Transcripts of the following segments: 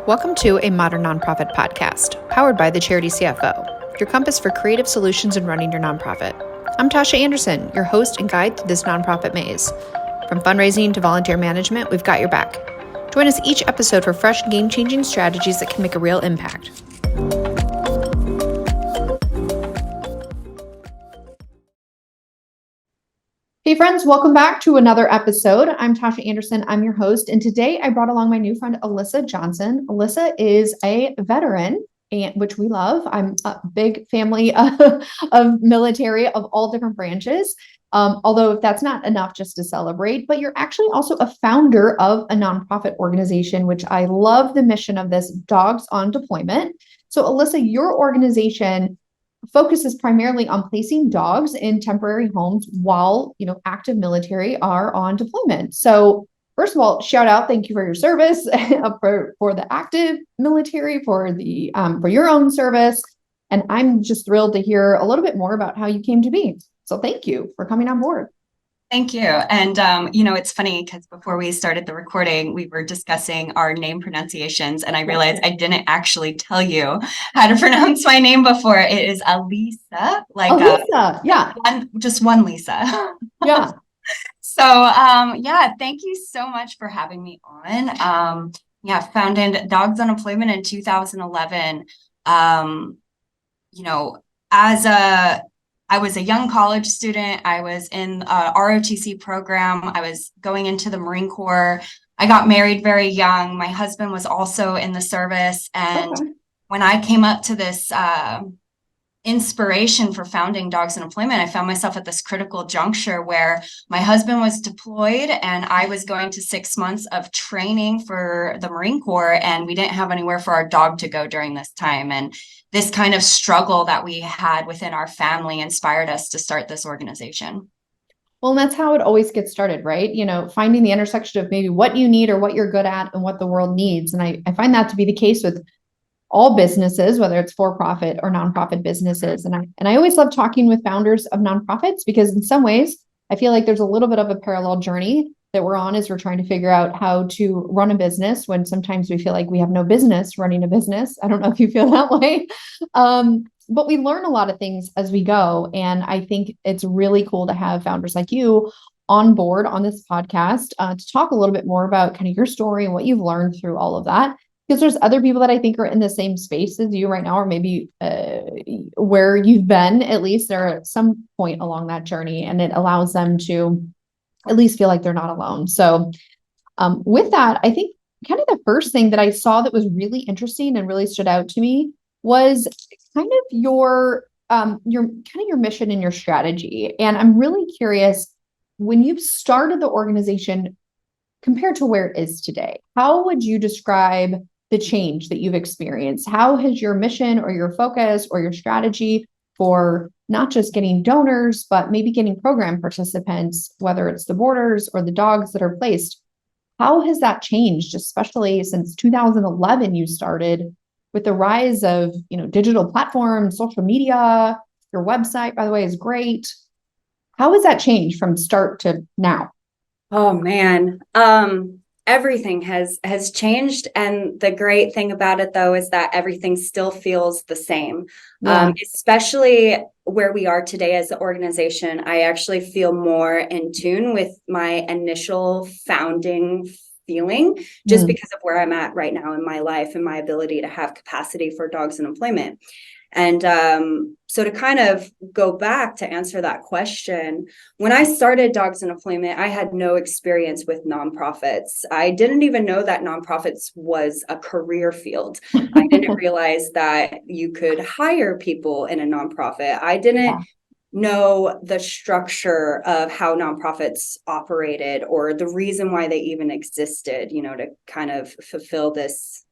Welcome to a Modern Nonprofit podcast, powered by the Charity CFO, your compass for creative solutions in running your nonprofit. I'm Tasha Anderson, your host and guide through this nonprofit maze. From fundraising to volunteer management, we've got your back. Join us each episode for fresh, game-changing strategies that can make a real impact. Hey friends, welcome back to another episode. I'm Tasha Anderson, I'm your host, and today I brought along my new friend, Alisa Johnson. Alisa is a veteran, which we love. I'm a big family of military of all different branches. Although if that's not enough just to celebrate, but you're actually also a founder of a nonprofit organization, which I love the mission of this, Dogs on Deployment. So Alisa, your organization focuses primarily on placing dogs in temporary homes while, active military are on deployment. So first of all, shout out, thank you for your service, for the active military, for your own service. And I'm just thrilled to hear a little bit more about how you came to be. So thank you for coming on board. Thank you. And, it's funny because before we started the recording, we were discussing our name pronunciations, and I realized I didn't actually tell you how to pronounce my name before. It is Alisa, Alisa, yeah. Just one Lisa. Yeah. So, thank you so much for having me on. Founded Dogs on Deployment in 2011. I was a young college student. I was in a ROTC program. I was going into the Marine Corps. I got married very young. My husband was also in the service. And when I came up to this inspiration for founding Dogs on Deployment, I found myself at this critical juncture where my husband was deployed and I was going to 6 months of training for the Marine Corps, and we didn't have anywhere for our dog to go during this time. And this kind of struggle that we had within our family inspired us to start this organization. Well, and that's how it always gets started, right? Finding the intersection of maybe what you need or what you're good at and what the world needs. And I find that to be the case with all businesses, whether it's for-profit or nonprofit businesses. And I always love talking with founders of nonprofits because in some ways, I feel like there's a little bit of a parallel journey that we're on as we're trying to figure out how to run a business when sometimes we feel like we have no business running a business. I don't know if you feel that way. But we learn a lot of things as we go. And I think it's really cool to have founders like you on board on this podcast to talk a little bit more about kind of your story and what you've learned through all of that. Because there's other people that I think are in the same space as you right now, or maybe where you've been, at least they're at some point along that journey, and it allows them to at least feel like they're not alone. So with that, I think kind of the first thing that I saw that was really interesting and really stood out to me was kind of your mission and your strategy. And I'm really curious, when you started the organization compared to where it is today, how would you describe the change that you've experienced? How has your mission or your focus or your strategy for not just getting donors, but maybe getting program participants, whether it's the boarders or the dogs that are placed, how has that changed, especially since 2011 you started with the rise of digital platforms, social media? Your website, by the way, is great. How has that changed from start to now? Oh man, everything has changed, and the great thing about it though is that everything still feels the same. Especially where we are today as an organization. I actually feel more in tune with my initial founding feeling, just because of where I'm at right now in my life and my ability to have capacity for dogs in employment. And so to kind of go back to answer that question, when I started Dogs in Deployment, I had no experience with nonprofits. I didn't even know that nonprofits was a career field. I didn't realize that you could hire people in a nonprofit. I didn't know the structure of how nonprofits operated or the reason why they even existed, to kind of fulfill this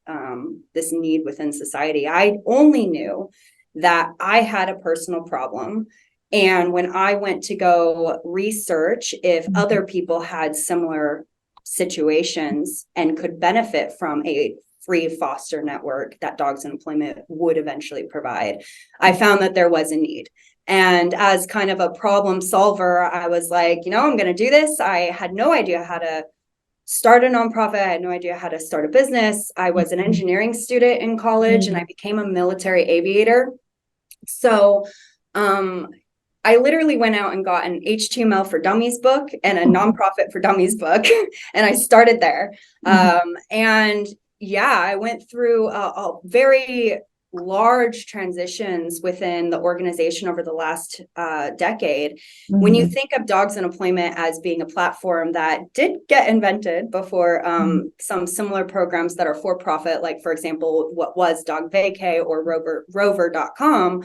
need within society. I only knew that I had a personal problem. And when I went to go research if other people had similar situations and could benefit from a free foster network that Dogs in Employment would eventually provide, I found that there was a need. And as kind of a problem solver, I was like, I'm going to do this. I had no idea how to start a nonprofit. I had no idea how to start a business. I was an engineering student in college and I became a military aviator. So I literally went out and got an HTML for Dummies book and a nonprofit for Dummies book, and I started there. And yeah, I went through a very large transitions within the organization over the last decade. When you think of Dogs in Employment as being a platform that did get invented before some similar programs that are for profit, like for example, what was Dog Vacay or Rover.com,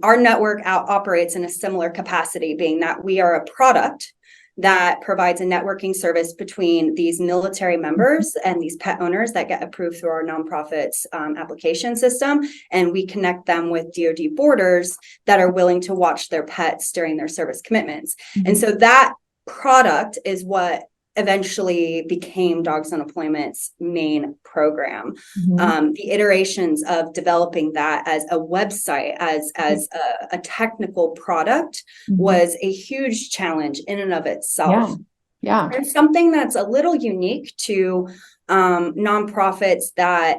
our network operates in a similar capacity, being that we are a product that provides a networking service between these military members and these pet owners that get approved through our nonprofits application system. And we connect them with DoD boarders that are willing to watch their pets during their service commitments. And so that product is what eventually became Dogs on Employment's main program. The iterations of developing that as a website, as a technical product was a huge challenge in and of itself. And something that's a little unique to nonprofits that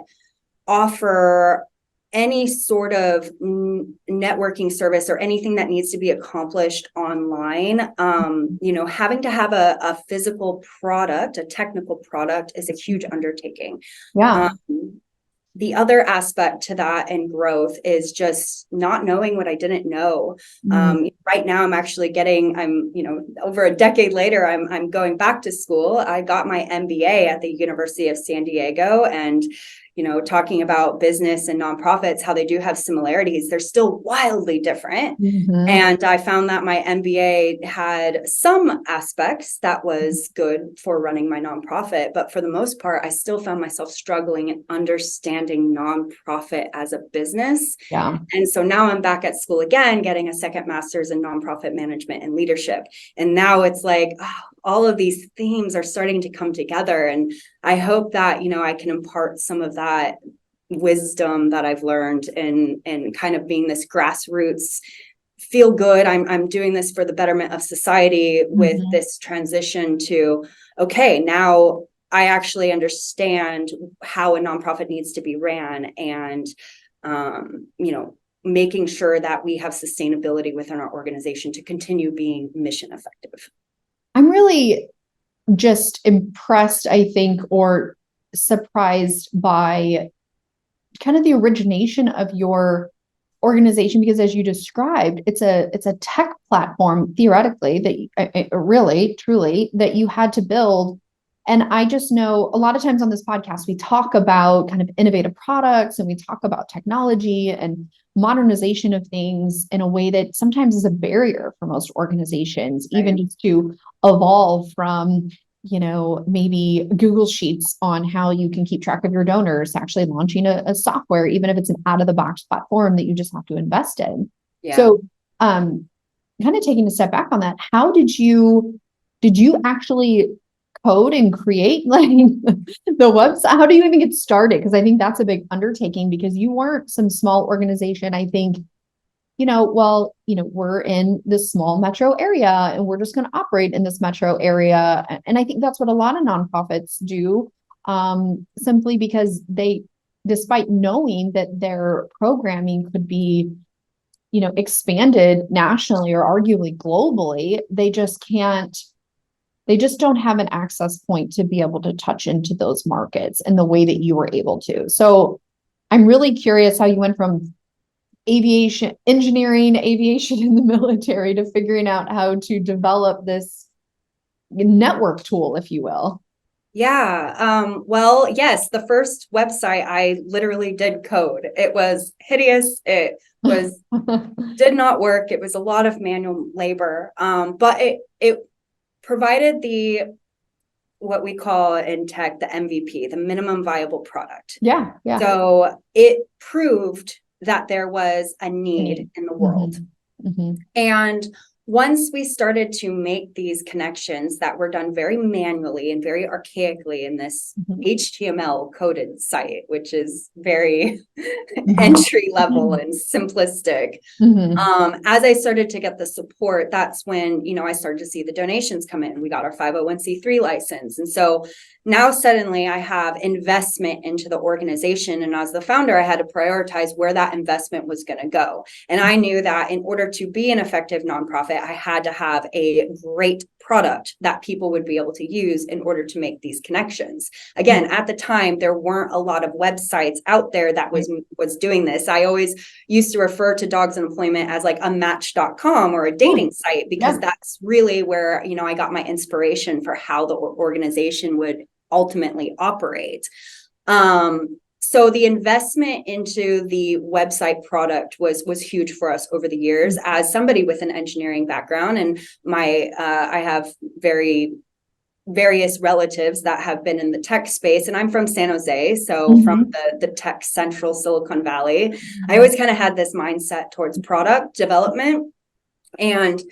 offer any sort of networking service or anything that needs to be accomplished online, having to have a physical product, a technical product, is a huge undertaking. The other aspect to that and growth is just not knowing what I didn't know. Right now, I'm over a decade later, I'm going back to school. I got my MBA at the University of San Diego, and talking about business and nonprofits, how they do have similarities, they're still wildly different. And I found that my MBA had some aspects that was good for running my nonprofit, but for the most part, I still found myself struggling in understanding nonprofit as a business. And so now I'm back at school again, getting a second master's in nonprofit management and leadership. And now it's like, all of these themes are starting to come together. And I hope that, I can impart some of that wisdom that I've learned and kind of being this grassroots feel good. I'm doing this for the betterment of society with this transition to, okay, now I actually understand how a nonprofit needs to be ran, and, making sure that we have sustainability within our organization to continue being mission effective. I'm really just impressed, I think, or surprised by kind of the origination of your organization, because as you described, it's a tech platform theoretically that really, truly, that you had to build. And I just know a lot of times on this podcast, we talk about kind of innovative products and we talk about technology and modernization of things in a way that sometimes is a barrier for most organizations, even just to evolve from, maybe Google Sheets on how you can keep track of your donors, actually launching a software, even if it's an out of the box platform that you just have to invest in. So kind of taking a step back on that, how did you actually code and create like the website? How do you even get started? Because I think that's a big undertaking, because you weren't some small organization. I think, we're in this small metro area and we're just going to operate in this metro area. And I think that's what a lot of nonprofits do, simply because they, despite knowing that their programming could be, expanded nationally or arguably globally, they just don't have an access point to be able to touch into those markets in the way that you were able to. So I'm really curious how you went from aviation in the military to figuring out how to develop this network tool, if you will. Well, yes, the first website I literally did code. It was hideous. It was did not work. It was a lot of manual labor. But it provided what we call in tech, the MVP, the minimum viable product. So it proved that there was a need in the world. And once we started to make these connections that were done very manually and very archaically in this HTML coded site, which is very entry level and simplistic. As I started to get the support, that's when, you know, I started to see the donations come in. We got our 501c3 license. And so now suddenly I have investment into the organization. And as the founder, I had to prioritize where that investment was going to go. And I knew that in order to be an effective nonprofit, I had to have a great product that people would be able to use in order to make these connections. Again, at the time, there weren't a lot of websites out there that was doing this. I always used to refer to Dogs in Employment as like a match.com or a dating site, because that's really where, you know, I got my inspiration for how the organization would ultimately operate. So the investment into the website product was huge for us over the years. As somebody with an engineering background, and I have various relatives that have been in the tech space, and I'm from San Jose, so from the tech central Silicon Valley, I always kind of had this mindset towards product development and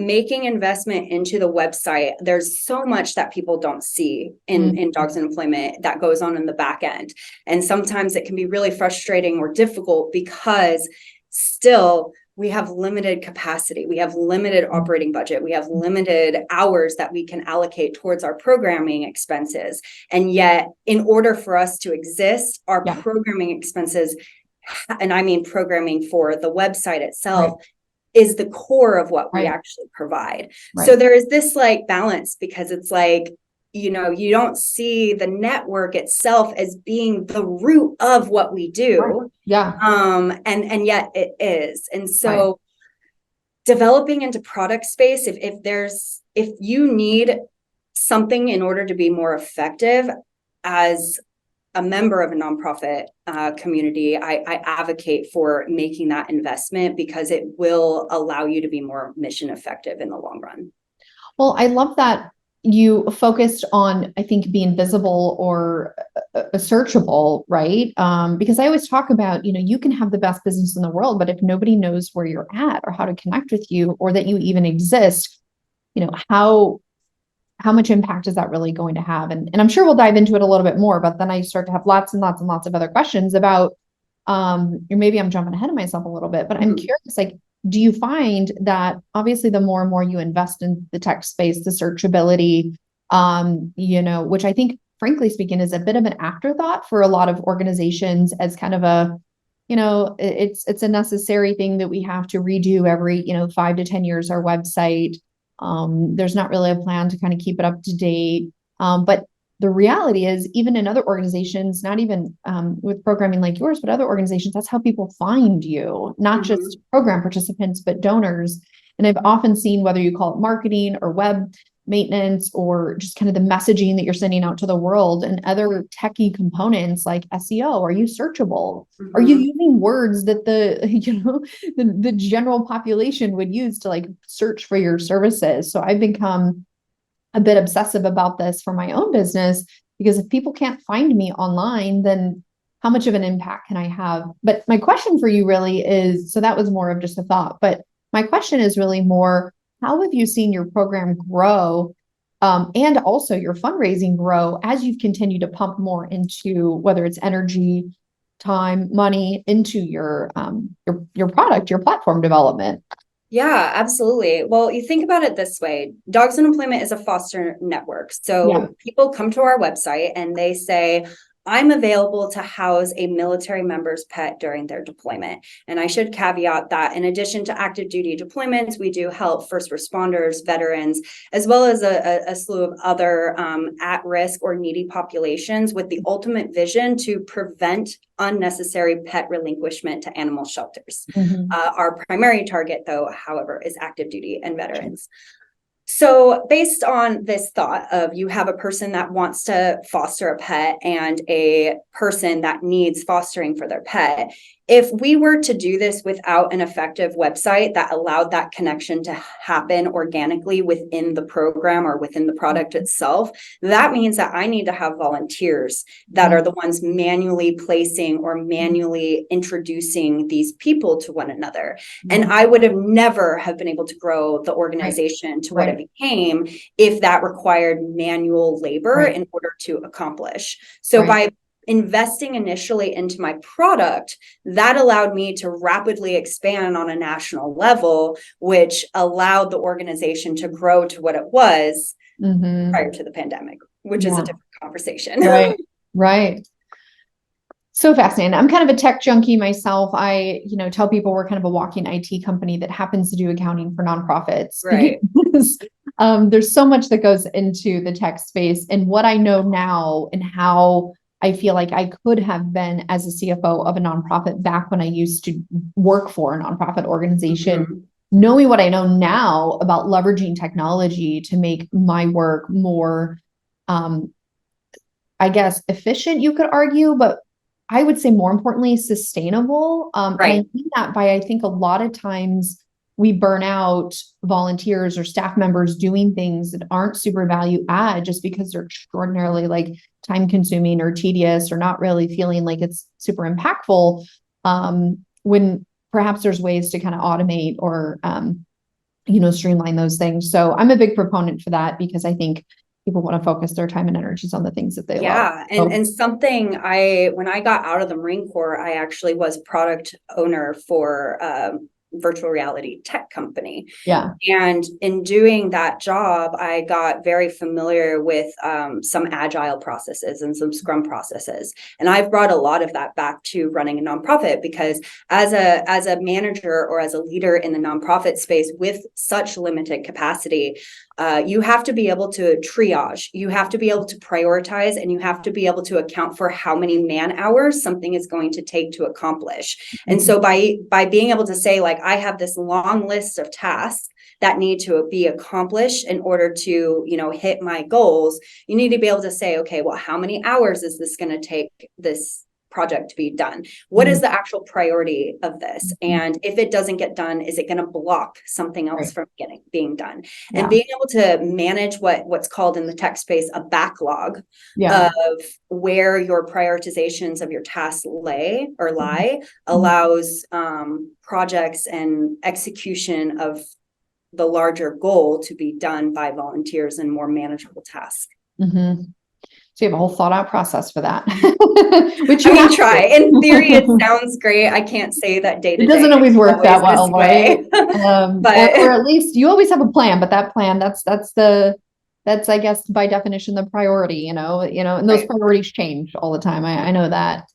making investment into the website. There's so much that people don't see in Dogs in Employment that goes on in the back end. And sometimes it can be really frustrating or difficult because still we have limited capacity. We have limited operating budget. We have limited hours that we can allocate towards our programming expenses. And yet, in order for us to exist, our programming expenses, and I mean programming for the website itself, is the core of what we actually provide. So there is this like balance, because it's like, you know, you don't see the network itself as being the root of what we do. And yet it is. And so developing into product space, if you need something in order to be more effective as a member of a nonprofit community, I advocate for making that investment, because it will allow you to be more mission effective in the long run. Well, I love that you focused on, I think, being visible or searchable, right? Because I always talk about, you know, you can have the best business in the world, but if nobody knows where you're at or how to connect with you or that you even exist, you know, how much impact is that really going to have? And I'm sure we'll dive into it a little bit more, but then I start to have lots and lots and lots of other questions about, or maybe I'm jumping ahead of myself a little bit, but I'm curious, like, do you find that obviously the more and more you invest in the tech space, the searchability, you know, which I think, frankly speaking, is a bit of an afterthought for a lot of organizations as kind of a, you know, it's a necessary thing that we have to redo every, you know, 5 to 10 years, our website. There's not really a plan to kind of keep it up to date. But the reality is, even in other organizations, not even with programming like yours, but other organizations, that's how people find you, not just program participants, but donors. And I've often seen, whether you call it marketing or web maintenance or just kind of the messaging that you're sending out to the world and other techie components like SEO, are you searchable? Are you using words that the general population would use to like search for your services? So I've become a bit obsessive about this for my own business, because if people can't find me online, then how much of an impact can I have? But my question for you really is, so that was more of just a thought, but my question is really more, how have you seen your program grow, and also your fundraising grow as you've continued to pump more into, whether it's energy, time, money, into your product, your platform development? Yeah, absolutely. Well, you think about it this way. Dogs in Employment is a foster network. So people come to our website and they say, I'm available to house a military member's pet during their deployment. And I should caveat that in addition to active duty deployments, we do help first responders, veterans, as well as a slew of other at-risk or needy populations, with the ultimate vision to prevent unnecessary pet relinquishment to animal shelters. Our primary target, though, however, is active duty and veterans. So based on this thought of you have a person that wants to foster a pet and a person that needs fostering for their pet, if we were to do this without an effective website that allowed that connection to happen organically within the program or within the product itself, that means that I need to have volunteers that are the ones manually placing or manually introducing these people to one another. And I would have never have been able to grow the organization to what it became if that required manual labor in order to accomplish. So by investing initially into my product, that allowed me to rapidly expand on a national level, which allowed the organization to grow to what it was prior to the pandemic, which is a different conversation. Right. So fascinating. I'm kind of a tech junkie myself. I, tell people we're kind of a walking IT company that happens to do accounting for nonprofits. Because, there's so much that goes into the tech space, and what I know now and how I feel like I could have been as a CFO of a nonprofit back when I used to work for a nonprofit organization, knowing what I know now about leveraging technology to make my work more, I guess, efficient, you could argue, but I would say more importantly, sustainable. And I mean that by, I think a lot of times we burn out volunteers or staff members doing things that aren't super value add just because they're extraordinarily like time consuming or tedious or not really feeling like it's super impactful. When perhaps there's ways to kind of automate or, streamline those things. So I'm a big proponent for that because I think people want to focus their time and energies on the things that they love. And something when I got out of the Marine Corps, I actually was product owner for virtual reality tech company. And in doing that job, I got very familiar with some agile processes and some scrum processes. And I've brought a lot of that back to running a nonprofit because as a manager or as a leader in the nonprofit space with such limited capacity, you have to be able to triage, you have to be able to prioritize, and you have to be able to account for how many man hours something is going to take to accomplish. And so by being able to say, like, I have this long list of tasks that need to be accomplished in order to, hit my goals, you need to be able to say, okay, well, how many hours is this going to take this project to be done? What is the actual priority of this? And if it doesn't get done, is it going to block something else from being done? And being able to manage what's called in the tech space a backlog of where your prioritizations of your tasks lie allows projects and execution of the larger goal to be done by volunteers and more manageable tasks. So you have a whole thought out process for that. Which I mean, try. In theory, it sounds great. I can't say that day to day. It doesn't always work that well, right? But or at least you always have a plan, but that plan, that's I guess by definition the priority, and those priorities change all the time. I know that.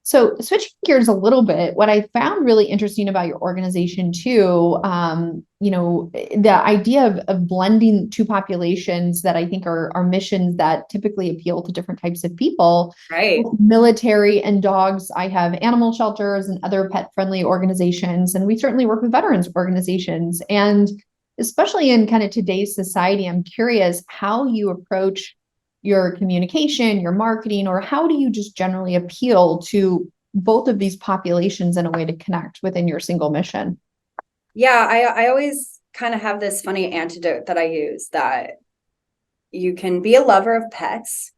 So switching gears a little bit, what I found really interesting about your organization too, the idea of blending two populations that I think are missions that typically appeal to different types of people, military and dogs. I have animal shelters and other pet-friendly organizations, and we certainly work with veterans organizations. And especially in kind of today's society, I'm curious how you approach your communication, your marketing, or how do you just generally appeal to both of these populations in a way to connect within your single mission? Yeah, I always kind of have this funny antidote that I use, that you can be a lover of pets,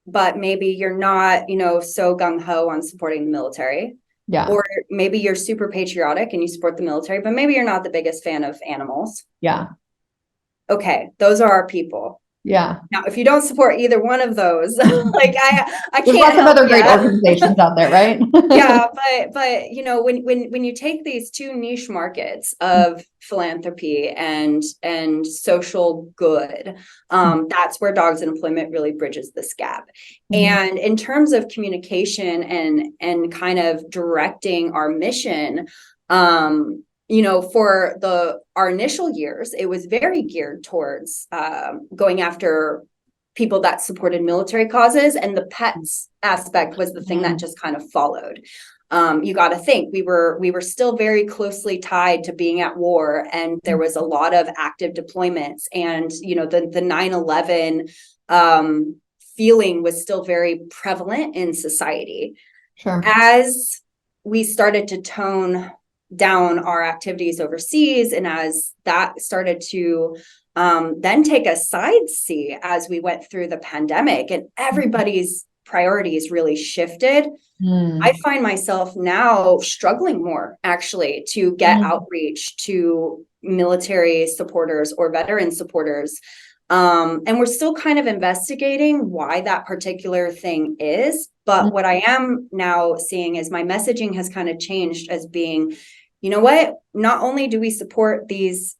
but maybe you're not, so gung-ho on supporting the military. Or maybe you're super patriotic and you support the military, but maybe you're not the biggest fan of animals. Okay, those are our people. Now, if you don't support either one of those, like I can't. There's lots of other great organizations out there, right? But when you take these two niche markets of philanthropy and social good, that's where Dogs in Employment really bridges this gap. And in terms of communication and kind of directing our mission, for our initial years, it was very geared towards going after people that supported military causes, and the pets aspect was the thing that just kind of followed. You got to think we were still very closely tied to being at war, and there was a lot of active deployments, and the 9/11 feeling was still very prevalent in society. Sure. As we started to tone down our activities overseas, and as that started to then take a side seat as we went through the pandemic and everybody's priorities really shifted, I find myself now struggling more actually to get outreach to military supporters or veteran supporters. And we're still kind of investigating why that particular thing is. But what I am now seeing is my messaging has kind of changed as being, you know what, not only do we support these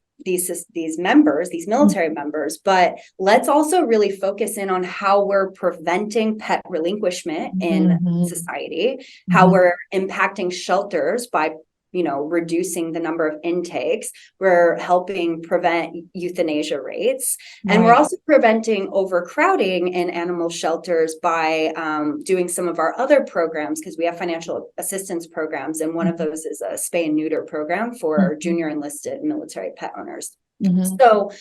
members, these military members, but let's also really focus in on how we're preventing pet relinquishment in society, how we're impacting shelters by reducing the number of intakes. We're helping prevent euthanasia rates. And we're also preventing overcrowding in animal shelters by doing some of our other programs, because we have financial assistance programs. And one of those is a spay and neuter program for junior enlisted military pet owners. So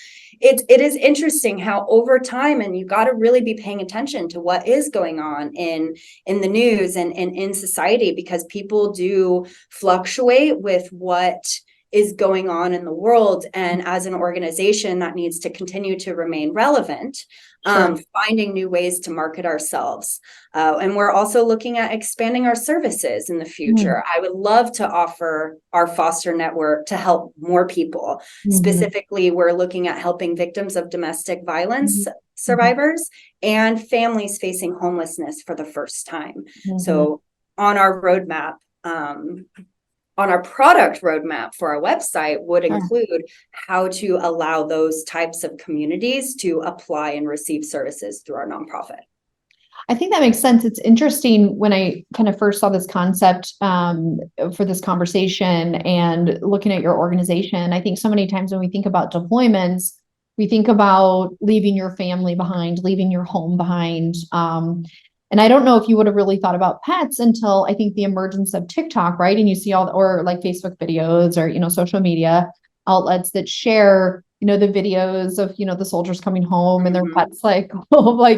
it is interesting how over time, and you got to really be paying attention to what is going on in the news and in society, because people do fluctuate with what is going on in the world. And as an organization that needs to continue to remain relevant, finding new ways to market ourselves. And we're also looking at expanding our services in the future. I would love to offer our foster network to help more people. Specifically, we're looking at helping victims of domestic violence survivors and families facing homelessness for the first time. So on our roadmap, on our product roadmap for our website would include how to allow those types of communities to apply and receive services through our nonprofit. I think that makes sense. It's interesting when I kind of first saw this concept for this conversation and looking at your organization. I think so many times when we think about deployments, we think about leaving your family behind, leaving your home behind. And I don't know if you would have really thought about pets until I think the emergence of TikTok, right? And you see or like Facebook videos or, social media outlets that share, the videos of, the soldiers coming home and their pets like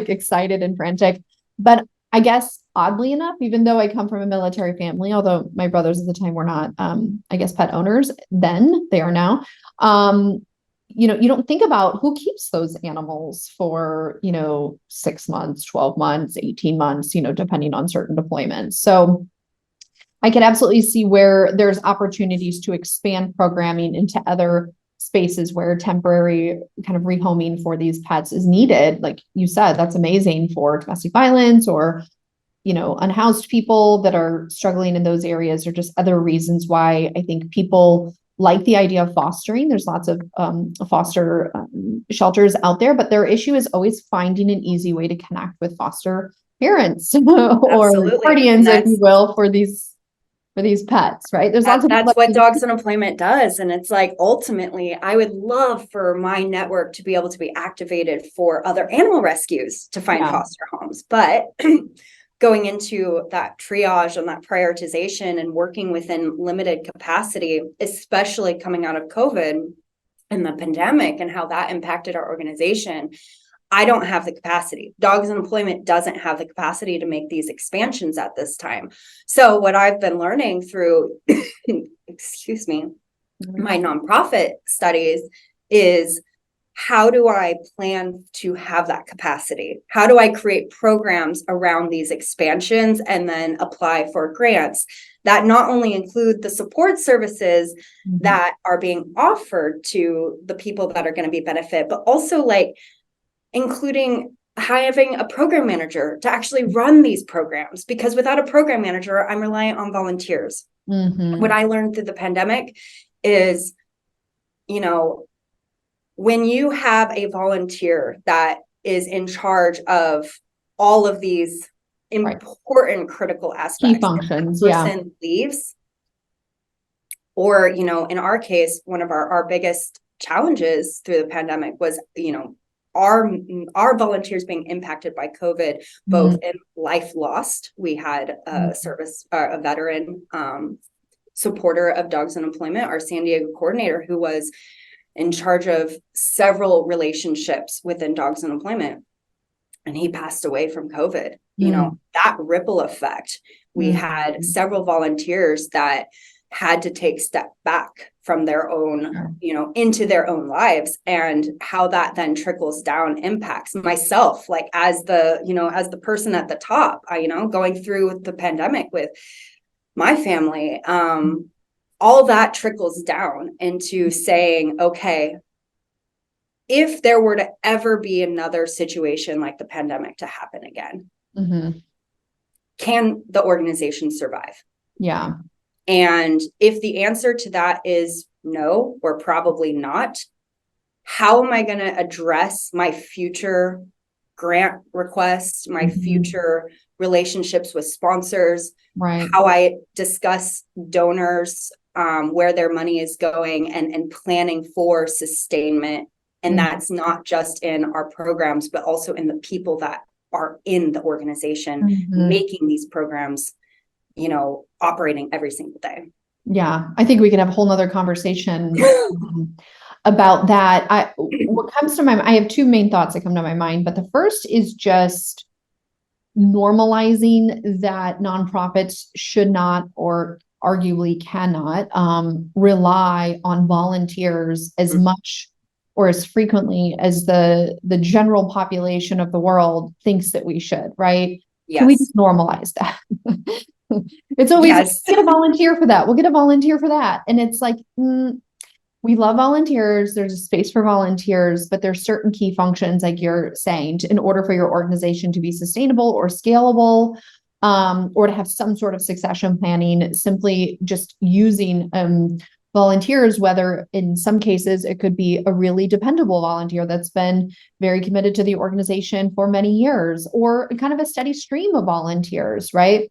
excited and frantic. But I guess oddly enough, even though I come from a military family, although my brothers at the time were not, pet owners, then they are now. You don't think about who keeps those animals for, 6 months, 12 months, 18 months, depending on certain deployments. So I could absolutely see where there's opportunities to expand programming into other spaces where temporary kind of rehoming for these pets is needed. Like you said, that's amazing for domestic violence or, unhoused people that are struggling in those areas, or just other reasons why I think people like the idea of fostering. There's lots of foster shelters out there, but their issue is always finding an easy way to connect with foster parents or guardians, if you will, for these pets, right? There's lots of that's what Dogs in Employment does. And it's like, ultimately, I would love for my network to be able to be activated for other animal rescues to find foster homes. But going into that triage and that prioritization and working within limited capacity, especially coming out of COVID and the pandemic and how that impacted our organization, I don't have the capacity. Dogs in Employment doesn't have the capacity to make these expansions at this time. So what I've been learning through, my nonprofit studies is, how do I plan to have that capacity? How do I create programs around these expansions and then apply for grants that not only include the support services that are being offered to the people that are going to be benefit, but also including having a program manager to actually run these programs? Because without a program manager, I'm reliant on volunteers. What I learned through the pandemic is, when you have a volunteer that is in charge of all of these important critical aspects, key functions, person leaves, or, in our case, one of our biggest challenges through the pandemic was, our volunteers being impacted by COVID, both in life lost. We had a a veteran supporter of Dogs in Employment, our San Diego coordinator, who was in charge of several relationships within Dogs in Employment. And he passed away from COVID. You know, that ripple effect. We had several volunteers that had to take step back from their own, you know, into their own lives, and how that then trickles down impacts myself, like as the, you know, as the person at the top, you know, going through the pandemic with my family. All that trickles down into saying, okay, if there were to ever be another situation like the pandemic to happen again, can the organization survive? Yeah. And if the answer to that is no, or probably not, how am I going to address my future grant requests, my future relationships with sponsors, how I discuss donors, where their money is going, and planning for sustainment. And that's not just in our programs, but also in the people that are in the organization making these programs, you know, operating every single day. Yeah, I think we could have a whole nother conversation about that. What comes to my mind, I have two main thoughts that come to my mind, but the first is just normalizing that nonprofits should not, or arguably cannot, rely on volunteers as much or as frequently as the general population of the world thinks that we should, right? Yes. Can we just normalize that? It's always we'll get a volunteer for that. We'll get a volunteer for that. And it's like, we love volunteers. There's a space for volunteers, but there's certain key functions, like you're saying, in order for your organization to be sustainable or scalable, or to have some sort of succession planning. Simply just using volunteers, whether in some cases it could be a really dependable volunteer that's been very committed to the organization for many years, or kind of a steady stream of volunteers, right?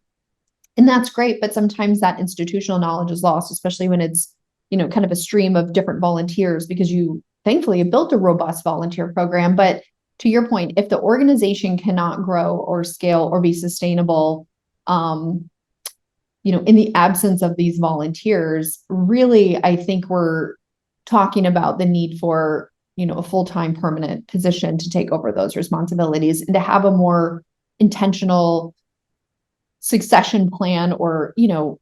And that's great, but sometimes that institutional knowledge is lost, especially when it's, you know, kind of a stream of different volunteers, because you thankfully have built a robust volunteer program. But to your point, if the organization cannot grow or scale or be sustainable, you know, in the absence of these volunteers, really, I think we're talking about the need for, you know, a full-time permanent position to take over those responsibilities and to have a more intentional succession plan, or, you know,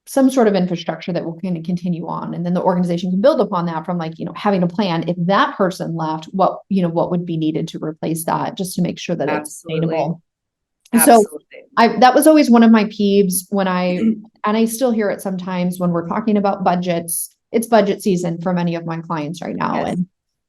some sort of infrastructure that will kind of continue on. And then the organization can build upon that from, like, you know, having a plan. If that person left, what would be needed to replace that, just to make sure that it's sustainable. So that was always one of my peeves when and I still hear it sometimes when we're talking about budgets. It's budget season for many of my clients right now.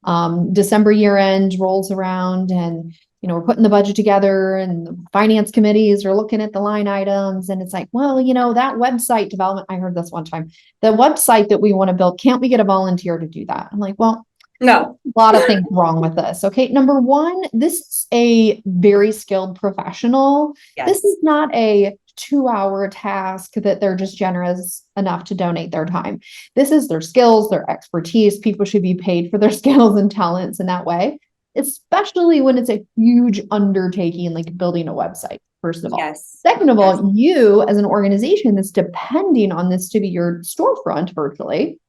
And December year end rolls around, and, you know, we're putting the budget together, and the finance committees are looking at the line items, and it's like, well, you know, that website development, I heard this one time, the website that we want to build, can't we get a volunteer to do that? I'm like, well, no, a lot of things wrong with this. Okay. Number one, this is a very skilled professional. This is not a 2-hour task that they're just generous enough to donate their time. This is their skills, their expertise. People should be paid for their skills and talents in that way, especially when it's a huge undertaking, like building a website, first of all. Second of all, you as an organization that's depending on this to be your storefront virtually,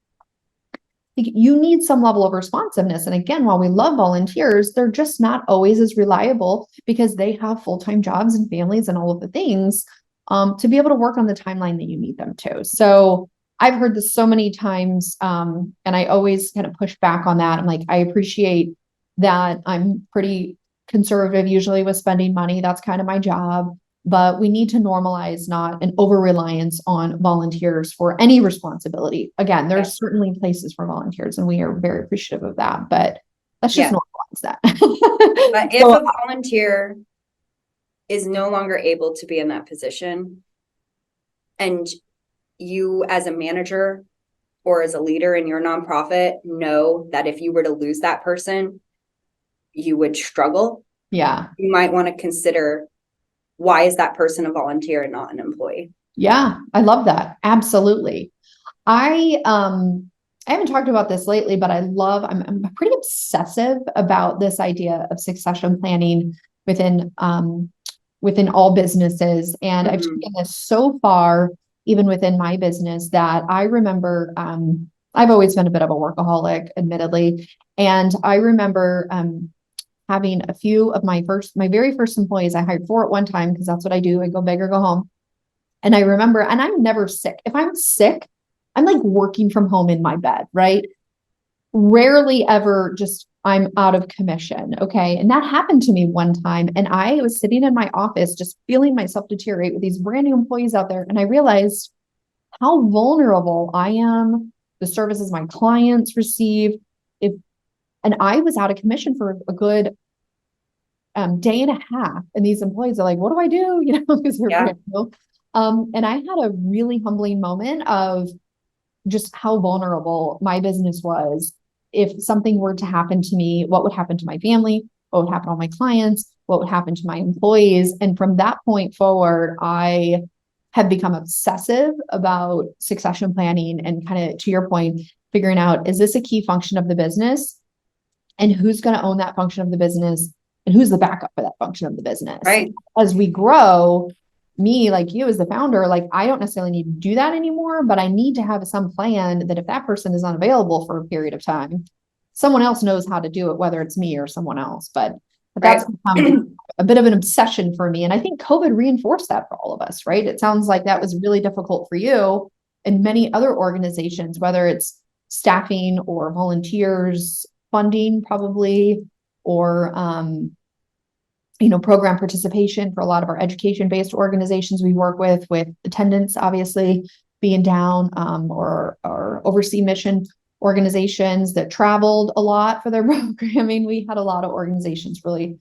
you need some level of responsiveness. And again, while we love volunteers, they're just not always as reliable, because they have full-time jobs and families and all of the things to be able to work on the timeline that you need them to. So I've heard this so many times, and I always kind of push back on that. I'm like, I appreciate that I'm pretty conservative usually with spending money. That's kind of my job. But we need to normalize not an over-reliance on volunteers for any responsibility. Again, there's certainly places for volunteers, and we are very appreciative of that, but let's just normalize that. But if a volunteer is no longer able to be in that position, and you as a manager or as a leader in your nonprofit know that if you were to lose that person, you would struggle. Yeah. You might want to consider, why is that person a volunteer and not an employee? Yeah, I love that. Absolutely. I I haven't talked about this lately, but I'm pretty obsessive about this idea of succession planning within, within all businesses. And I've taken this so far, even within my business, that I remember, I've always been a bit of a workaholic, admittedly. And I remember, having a few of my very first employees. I hired 4 at one time because that's what I do. I go big or go home. And I remember, and I'm never sick. If I'm sick, I'm like working from home in my bed, right? Rarely ever just I'm out of commission. Okay. And that happened to me one time. And I was sitting in my office just feeling myself deteriorate with these brand new employees out there. And I realized how vulnerable I am, the services my clients receive. And I was out of commission for a good day and a half. And these employees are like, what do I do? Because they're brand new. And I had a really humbling moment of just how vulnerable my business was. If something were to happen to me, what would happen to my family? What would happen to my clients? What would happen to my employees? And from that point forward, I have become obsessive about succession planning and kind of, to your point, figuring out, is this a key function of the business? And who's going to own that function of the business? And who's the backup for that function of the business? Right. As we grow, me, like you as the founder, like I don't necessarily need to do that anymore, but I need to have some plan that if that person is unavailable for a period of time, someone else knows how to do it, whether it's me or someone else. But that's become a bit of an obsession for me. And I think COVID reinforced that for all of us, right? It sounds like that was really difficult for you and many other organizations, whether it's staffing or volunteers, funding probably, or program participation for a lot of our education-based organizations we work with attendance obviously being down, or overseas mission organizations that traveled a lot for their programming. We had a lot of organizations really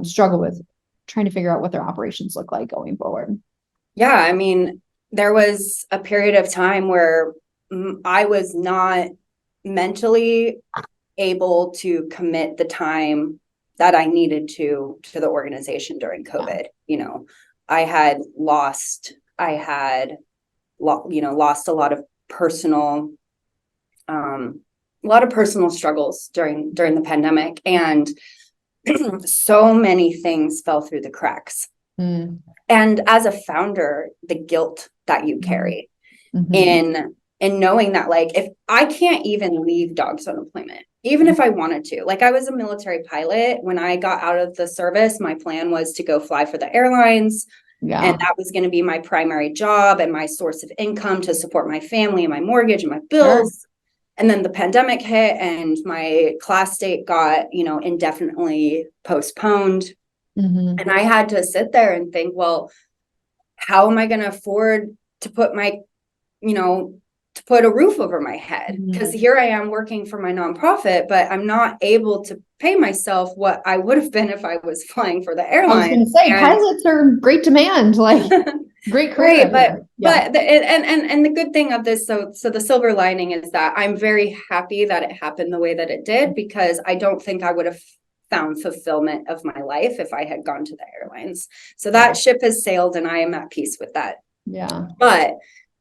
struggle with trying to figure out what their operations look like going forward. Yeah, I mean, there was a period of time where I was not mentally able to commit the time that I needed to the organization during COVID. I had lost a lot of personal, struggles during the pandemic, and so many things fell through the cracks. And as a founder, the guilt that you carry in knowing that, like, if I can't even leave dogs on deployment, even if I wanted to, like, I was a military pilot. When I got out of the service, my plan was to go fly for the airlines. And that was going to be my primary job and my source of income to support my family and my mortgage and my bills. And then the pandemic hit and my class date got, indefinitely postponed. And I had to sit there and think, well, how am I going to afford to put to put a roof over my head? Because here I am working for my nonprofit, but I'm not able to pay myself what I would have been if I was flying for the airline. I was going to say, pilots are great demand, like great career. Right, but the good thing of this, so the silver lining is that I'm very happy that it happened the way that it did, because I don't think I would have found fulfillment of my life if I had gone to the airlines. So that ship has sailed and I am at peace with that. Yeah. But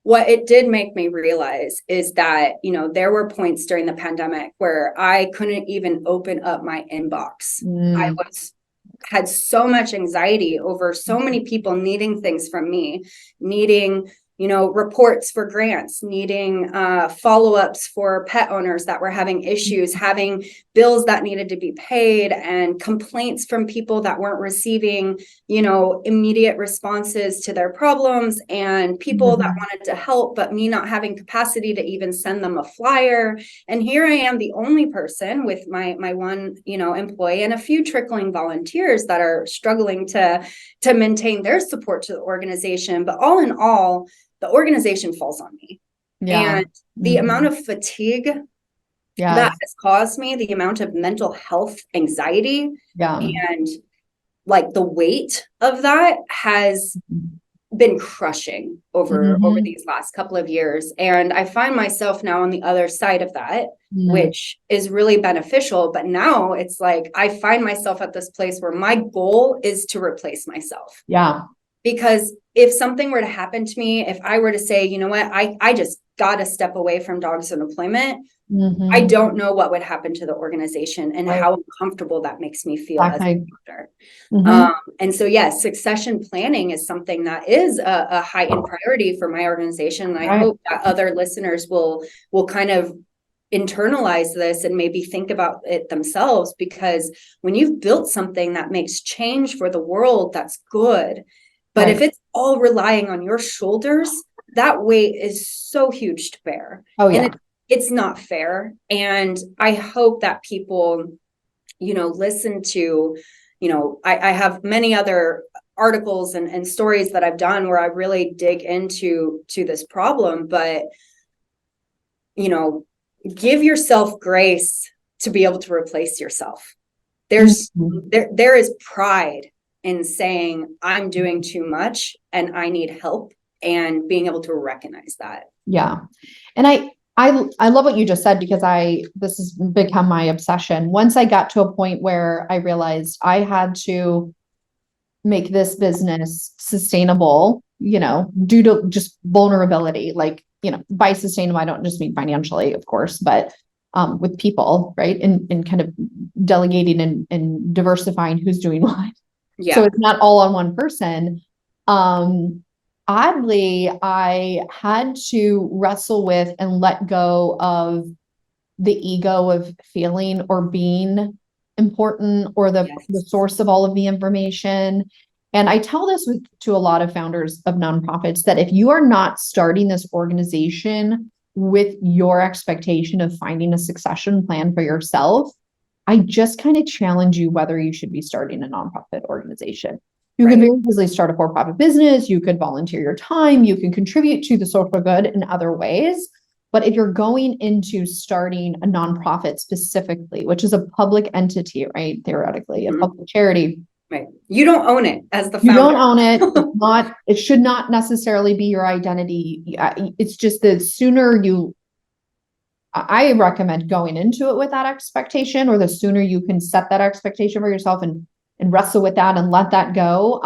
what it did make me realize is that, there were points during the pandemic where I couldn't even open up my inbox. I had so much anxiety over so many people needing things from me, needing, reports for grants, needing follow-ups for pet owners that were having issues, having bills that needed to be paid, and complaints from people that weren't receiving, immediate responses to their problems, and people that wanted to help, but me not having capacity to even send them a flyer. And here I am, the only person with my one, employee and a few trickling volunteers that are struggling to maintain their support to the organization. But all in all, the organization falls on me. And the amount of fatigue that has caused me, the amount of mental health anxiety, and like the weight of that has been crushing over these last couple of years. And I find myself now on the other side of that, which is really beneficial. But now it's like I find myself at this place where my goal is to replace myself. Yeah. Because if something were to happen to me, if I were to say, you know what, I just got to step away from dogs in employment, I don't know what would happen to the organization and how uncomfortable that makes me feel as a founder. And so, yes, succession planning is something that is a heightened priority for my organization. And I hope that other listeners will kind of internalize this and maybe think about it themselves, because when you've built something that makes change for the world, that's good. But if it's all relying on your shoulders, that weight is so huge to bear. And it's not fair. And I hope that people, listen to, I have many other articles and stories that I've done where I really dig into this problem, but, give yourself grace to be able to replace yourself. There is pride in saying, I'm doing too much and I need help, and being able to recognize that. Yeah. And I love what you just said, because this has become my obsession. Once I got to a point where I realized I had to make this business sustainable, due to just vulnerability, like, by sustainable, I don't just mean financially, of course, but with people, right? And kind of delegating and diversifying who's doing what. So it's not all on one person. Oddly, I had to wrestle with and let go of the ego of feeling or being important, or the source of all of the information. And I tell this to a lot of founders of nonprofits, that if you are not starting this organization with your expectation of finding a succession plan for yourself, I just kind of challenge you whether you should be starting a nonprofit organization. You can very easily start a for-profit business. You could volunteer your time. You can contribute to the social good in other ways. But if you're going into starting a nonprofit specifically, which is a public entity, right? Theoretically, a public charity. Right. You don't own it as the founder. You don't own it. It should not necessarily be your identity. It's just the sooner I recommend going into it with that expectation, or the sooner you can set that expectation for yourself and wrestle with that and let that go,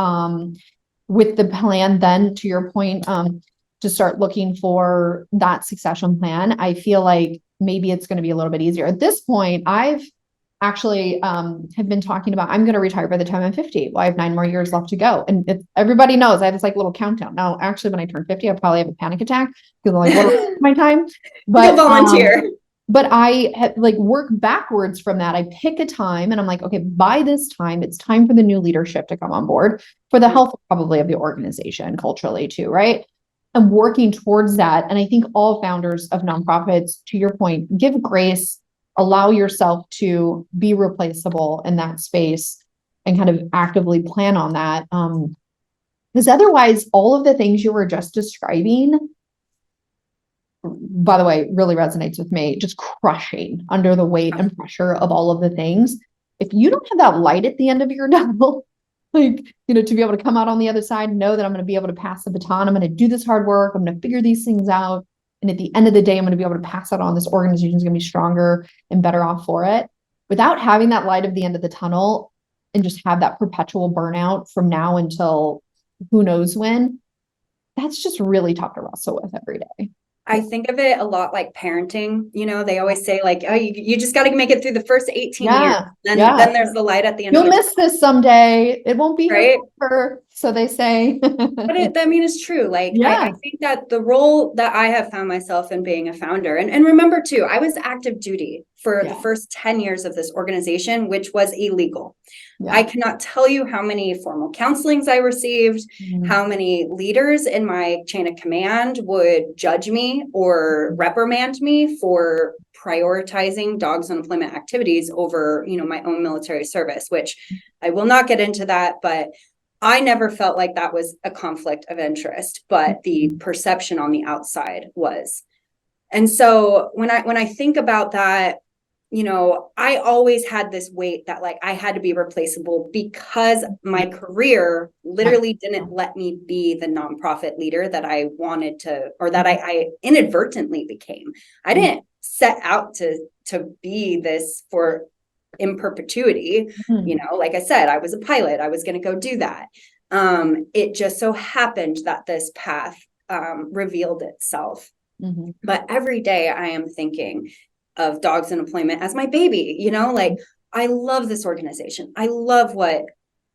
with the plan then, to your point, to start looking for that succession plan. I feel like maybe it's going to be a little bit easier. At this point, I've actually have been talking about, I'm going to retire by the time I'm 50. Well, I have 9 more years left to go. And everybody knows I have this like little countdown. Now, actually, when I turn 50, I'll probably have a panic attack, because I'm like, what is my time? But you'll volunteer. But I work backwards from that. I pick a time and I'm like, okay, by this time, it's time for the new leadership to come on board, for the health probably of the organization, culturally too, right? I'm working towards that. And I think all founders of nonprofits, to your point, give grace, allow yourself to be replaceable in that space, and kind of actively plan on that. Because otherwise, all of the things you were just describing, by the way, really resonates with me, just crushing under the weight and pressure of all of the things. If you don't have that light at the end of your tunnel, to be able to come out on the other side, know that I'm going to be able to pass the baton, I'm going to do this hard work, I'm going to figure these things out. And at the end of the day, I'm going to be able to pass it on. This organization is going to be stronger and better off for it. Without having that light of the end of the tunnel, and just have that perpetual burnout from now until who knows when, that's just really tough to wrestle with every day. I think of it a lot like parenting. They always say like, oh, you just got to make it through the first 18 years. Then there's the light at the end. You'll miss this someday. It won't be right. Forever, so they say. But it's true. Like, I think that the role that I have found myself in being a founder, and remember too, I was active duty for the first 10 years of this organization, which was illegal. I cannot tell you how many formal counselings I received, how many leaders in my chain of command would judge me or reprimand me for prioritizing dogs on employment activities over, my own military service, which I will not get into that, but I never felt like that was a conflict of interest, but the perception on the outside was. And so when I think about that, I always had this weight that like I had to be replaceable, because my career literally didn't let me be the nonprofit leader that I wanted to, or that I inadvertently became. I didn't set out to be this in perpetuity. Like I said, I was a pilot. I was going to go do that. It just so happened that this path revealed itself. Mhm. But every day I am thinking of Dogs in Employment as my baby, like I love this organization. I love what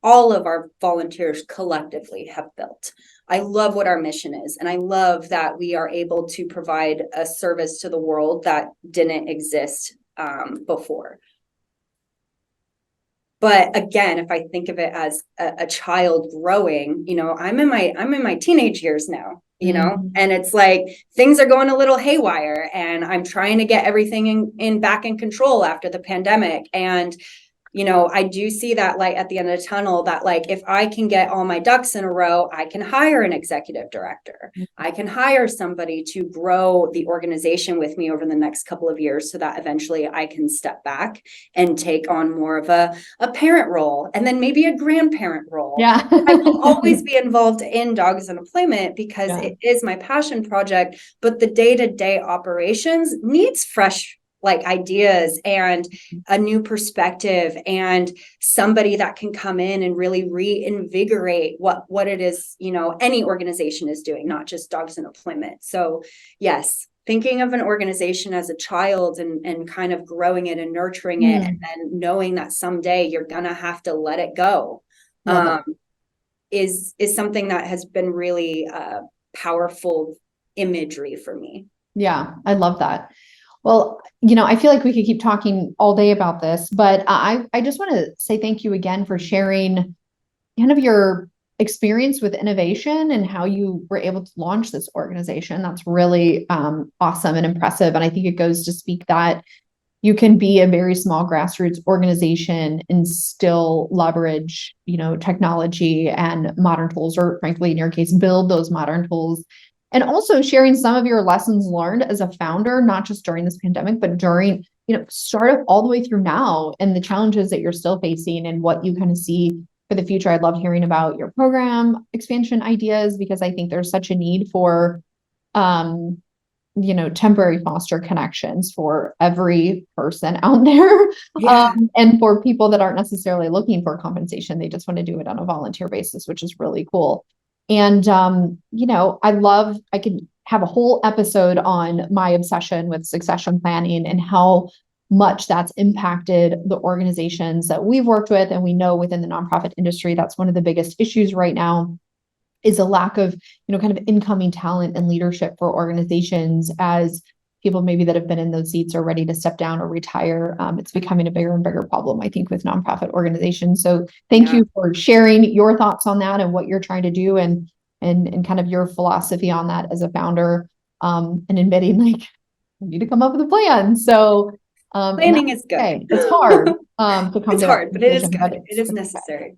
all of our volunteers collectively have built. I love what our mission is. And I love that we are able to provide a service to the world that didn't exist before. But again, if I think of it as a child growing, I'm in my teenage years now, and it's like things are going a little haywire, and I'm trying to get everything in back in control after the pandemic. And I do see that light at the end of the tunnel, that like, if I can get all my ducks in a row, I can hire an executive director. I can hire somebody to grow the organization with me over the next couple of years, so that eventually I can step back and take on more of a parent role, and then maybe a grandparent role. Yeah. I will always be involved in Dogs in Employment because it is my passion project, but the day-to-day operations needs fresh ideas and a new perspective, and somebody that can come in and really reinvigorate what it is, any organization is doing, not just Dogs in Employment. So yes, thinking of an organization as a child and kind of growing it and nurturing it, and then knowing that someday you're gonna have to let it go, is something that has been really powerful imagery for me. Yeah, I love that. Well, I feel like we could keep talking all day about this, but I just want to say thank you again for sharing kind of your experience with innovation and how you were able to launch this organization. That's really awesome and impressive. And I think it goes to speak that you can be a very small grassroots organization and still leverage, technology and modern tools, or frankly, in your case, build those modern tools. And also sharing some of your lessons learned as a founder, not just during this pandemic, but during, startup all the way through now, and the challenges that you're still facing and what you kind of see for the future. I love hearing about your program expansion ideas, because I think there's such a need for, temporary foster connections for every person out there. And for people that aren't necessarily looking for compensation, they just want to do it on a volunteer basis, which is really cool. And, I could have a whole episode on my obsession with succession planning and how much that's impacted the organizations that we've worked with. And we know within the nonprofit industry, that's one of the biggest issues right now, is a lack of, kind of incoming talent and leadership for organizations, as people maybe that have been in those seats are ready to step down or retire. It's becoming a bigger and bigger problem, I think, with nonprofit organizations. So thank you for sharing your thoughts on that and what you're trying to do, and kind of your philosophy on that as a founder, and admitting like you need to come up with a plan. So planning is good. It's hard to come it's to hard, but it is good. It is okay. necessary.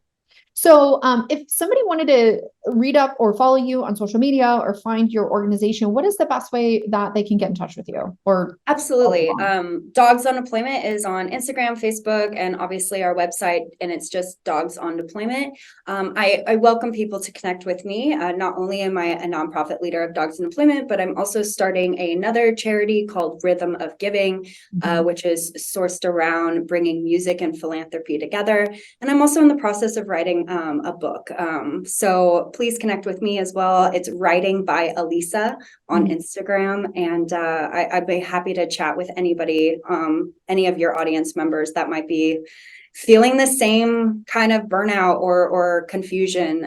So if somebody wanted to read up or follow you on social media or find your organization, what is the best way that they can get in touch with you? Or absolutely. Dogs on Deployment is on Instagram, Facebook, and obviously our website, and it's just Dogs on Deployment. I welcome people to connect with me. Not only am I a nonprofit leader of Dogs on Deployment, but I'm also starting another charity called Rhythm of Giving, which is sourced around bringing music and philanthropy together. And I'm also in the process of writing a book. So please connect with me as well. It's Writing by Alisa on Instagram. And I'd be happy to chat with anybody, any of your audience members that might be feeling the same kind of burnout or confusion.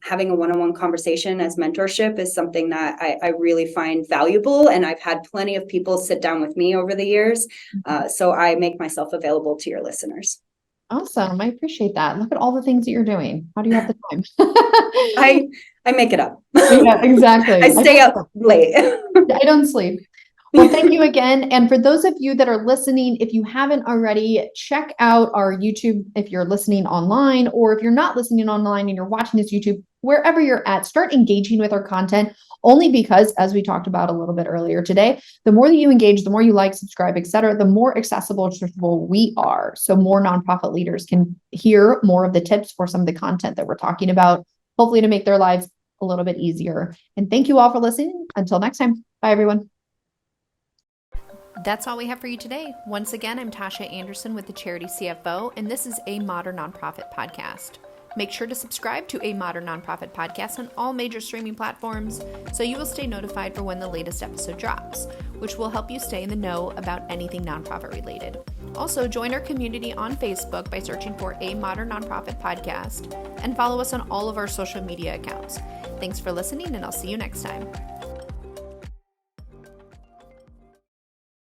Having a one-on-one conversation as mentorship is something that I really find valuable. And I've had plenty of people sit down with me over the years. So I make myself available to your listeners. Awesome. I appreciate that. Look at all the things that you're doing. How do you have the time? I make it up. Yeah, exactly. I stay up late. I don't sleep. Well, thank you again. And for those of you that are listening, if you haven't already, check out our YouTube if you're listening online, or if you're not listening online and you're watching this YouTube, wherever you're at, start engaging with our content, only because, as we talked about a little bit earlier today, the more that you engage, the more you like, subscribe, et cetera, the more accessible we are. So more nonprofit leaders can hear more of the tips for some of the content that we're talking about, hopefully to make their lives a little bit easier. And thank you all for listening. Until next time. Bye, everyone. That's all we have for you today. Once again, I'm Tasha Anderson with the Charity CFO, and this is a Modern Nonprofit podcast. Make sure to subscribe to A Modern Nonprofit Podcast on all major streaming platforms so you will stay notified for when the latest episode drops, which will help you stay in the know about anything nonprofit related. Also, join our community on Facebook by searching for A Modern Nonprofit Podcast and follow us on all of our social media accounts. Thanks for listening, and I'll see you next time.